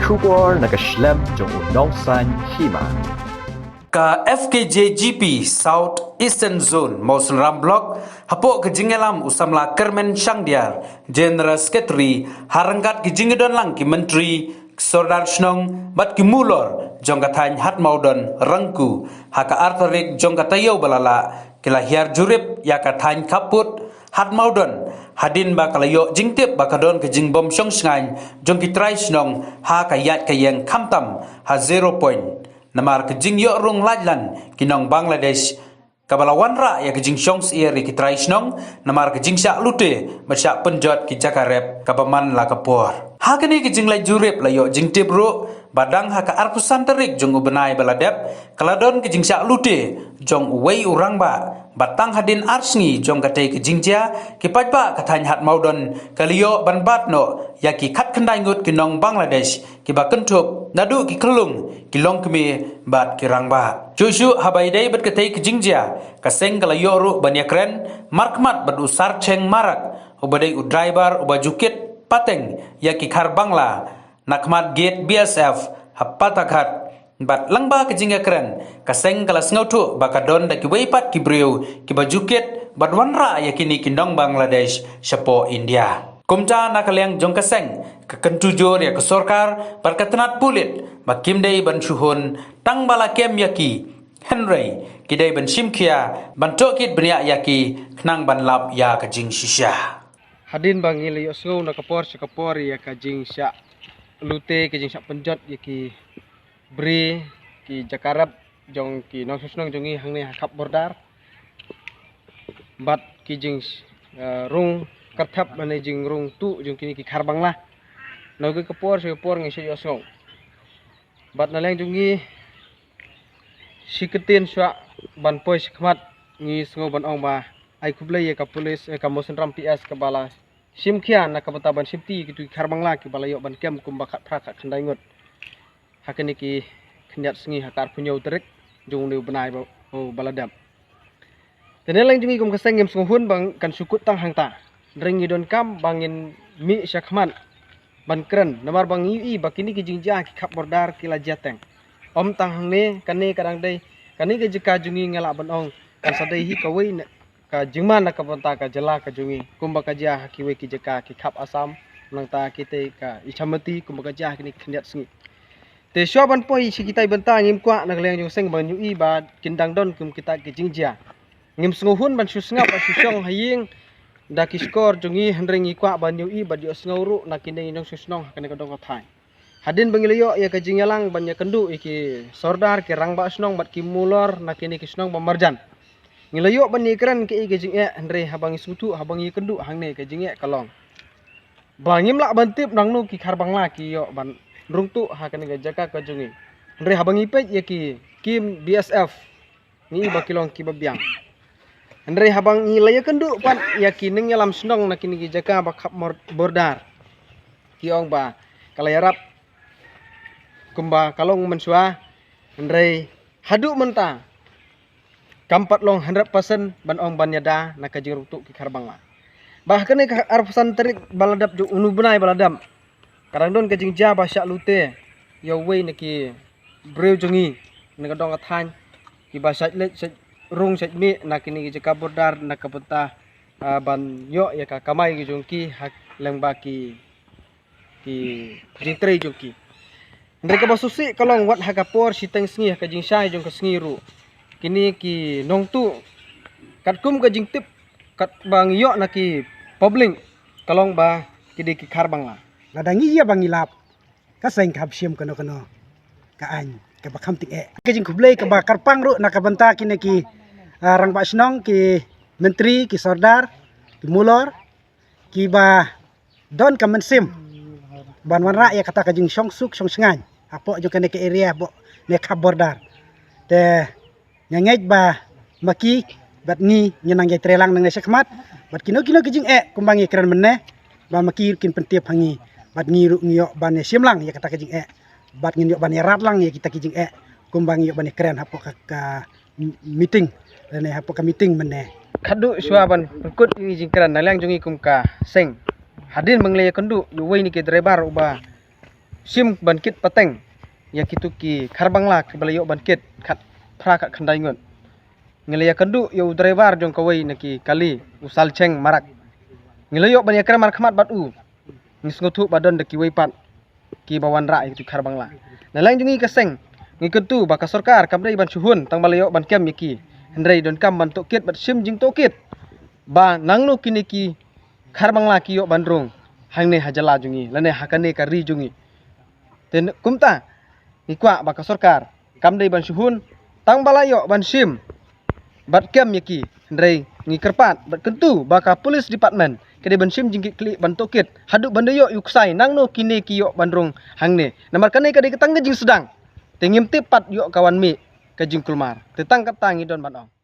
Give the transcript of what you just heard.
Kubor nakaslem jong unongsan hima. Ka FKJGP South Eastern Zone Mausun Ram Block hapok kejingelam usamla Kermen Shangdiar General Secretary harangkat kejingedon lang ki Menteri Sordar Shnong bat ki Mulor jongkatany hat maudon rangku haka artarik jongkatayo balala kelahir jurip yakatany kaput hat maudon hadin bakalayo jingtip bakadon kejing bom syong sngany jongkitrai Shnong ha kayat kayeng kamtam ha 0 point namar kejing yo rung lajlan kinong Bangladesh kabalawan ra ya kejing syongs iri kitrai Shnong namar kejing syak lute masyak penjot ki Jakarep kabaman la kapor hakani kejing lai jurip layo jing tibru badang haka arpusan terik jong ubenai baladep kaladon kejing syak lute jong uwei urang ba batang hadin arsngi jong katei kejing jia kipajba katany hat maudon kaliyo banbat no yaki kat kendai ngut kinong Bangladesh kiba kentup nadu ki kelung kilong kemi bat kirang ba cucu habai dai bat katei kejing jia kaseng kalayo ru banyakren markmat bat usar ceng marak ubadai udriver ubajukit pateng yaki khar Bangla nakmat gate BSF hapatakat bat langba kejinga keren kaseng kalas ngautu bakadon da kiweipat kibriu kibajukit bat wanra yakini kindong Bangladesh syapo India kumca nakaliang jong kaseng kekentujur ya kesorkar berketenat pulit bakim dei ban syuhun tang bala kem yaki Henry kidai ban simkia ban tokit benia yaki knang ban lap ya kejing shisha hadin bangil yo sngau nakapor sakapor ya kajing syak lute kajing syak penjot yaki beri ki Jakarep jong ki nong susnong jongi hangne hakap bordar bat ki jing rung karthap mane jing rung tu jong kini ki khar Bangla noge kapor ngi se yo sngau bat naleng jongi siketin syak ban poi sikmat ngi sngau ban ong ba ai kublai ka polis ka Mausun Ram PS ka bala simkhian na ka bataban simti ki tu khar Bangla ki bala yo ban kem kum bakat prakat khandai ngot hakani ki khnyat sngi hakar punyau terik jung ni benai baladam teneleng jungi kum kaseng ngem sunghun bang kan sukut tang hangta drengi don kam bangin mi syakman ban kren namar bang ui bakini ki jingja ki khap bordar ki la jateng om tang hangne kane kadang dei kani ke jika jungi ngala ban ong kan sadai hi kawai ka jingman na ka banta ka jala ka jungi kum bakaja hakiwe ki jika ki khap asam nang ta kite ka ichamati kum bakaja kini khnyat sngi te syoban poi si kita benta ngim kwa nagleng jong seng ban ui ba kindang don kum kita ki jingjia ngim sunguhun ban susngap ba susong haying da ki skor jongi hendrengi kwa ban ui ba dio sngauru nakinde nong susnong kane ka dong thai hadin bangilyo ya ka jingyalang ban ya kendu iki sordar ki rangba snong bat ki mulor nakine ki snong ba marjan ngilayo ban ni kran ki jing e hendre habang sutu habang i kendu hangne ka jing e kalong bangim la ban tip nang nu ki khar Bangla ki yo ban rung tu hakan ga jaka ka jungi ndre habang ipet yaki kim BSF ni bakilong ki babyang ndre habang ni laya kendu pan yaki ning yalam snong nakini ki jaka bakhap bordar ki ong ba kalayarap kumba kalong mensua ndre hadu menta kampat long 100% ban ong banyada nakajing rung tu ki khar Bangla bahkan ni arpusan terik baladap ju unu benai baladam kadang don kejing ja ba syak lute yo wei naki breu jongi nang dong athany ki ba syak le rung syak mi nakini ki jaka bordar nakapeta ban yo ya ka kamai ki jongki hak lengba ki jintrei jongki mereka basusi kalong wat hakapor siteng sngi kajing syai jong ka sngiru kini ki nong tu katkum kajing tip kat bang yo naki publing kalong ba kidi ki khar Bangla ladangi ya bangilap kaseng khap siam kono ka an ka bakham tik e kejing kublai ka bakar pangru nakabanta kini ki rang ba snong ki menteri ki sordar ki mulor ki ba don ka mensim ban wanra ya kata kajing song suk song sengan apo jo kene ke area bo ne khap bordar te nyangej ba maki bat ni nyenang ye trelang nang sekmat bat kino kejing e kumbangi keren meneh ba maki kin pentiap hangi bat ngiru ngiyok ban simlang ya kata kejing e bat ngiyok ban ratlang ya kita kejing e kumbang ngiyok ban keren hapo ka meeting dan hapo ka meeting meneh khadu suaban kut ni jing keren nalang jongi kum ka seng hadin mengle kendu yuwei ni ke driver uba sim ban kit pateng ya kitu ki kharbangla ke balayo ban kit khat phra khat khandai ngot ngelaya kandu yo driver jong kawai naki kali usal cheng marak ngelayo ban yakra mar khmat bat u ngisngotu badan de ki wai pat ki bawan ra itu kharbangla nalang jungi kaseng ngi kentu baka sarkar kamdai ban suhun tang balayo ban kem yaki hendrai don kam ban tokit bat sim jing tokit ba nangno kini ki kharbangla ki yo bandrung hangne hajala jungi lane hakane kari jungi ten kumta nikwa baka sarkar kamdai ban suhun tang balayo ban sim bat kem yaki hendrai ngi kerpat bat kentu baka police department kede ban sim jingki klik ban tokit haduk bandayo yuksai nangno kini ki yo bandrung hangne namar kane kade ketang jing sedang tengim tipat yo kawan mi ke jing kulmar tetang katang idon ban ong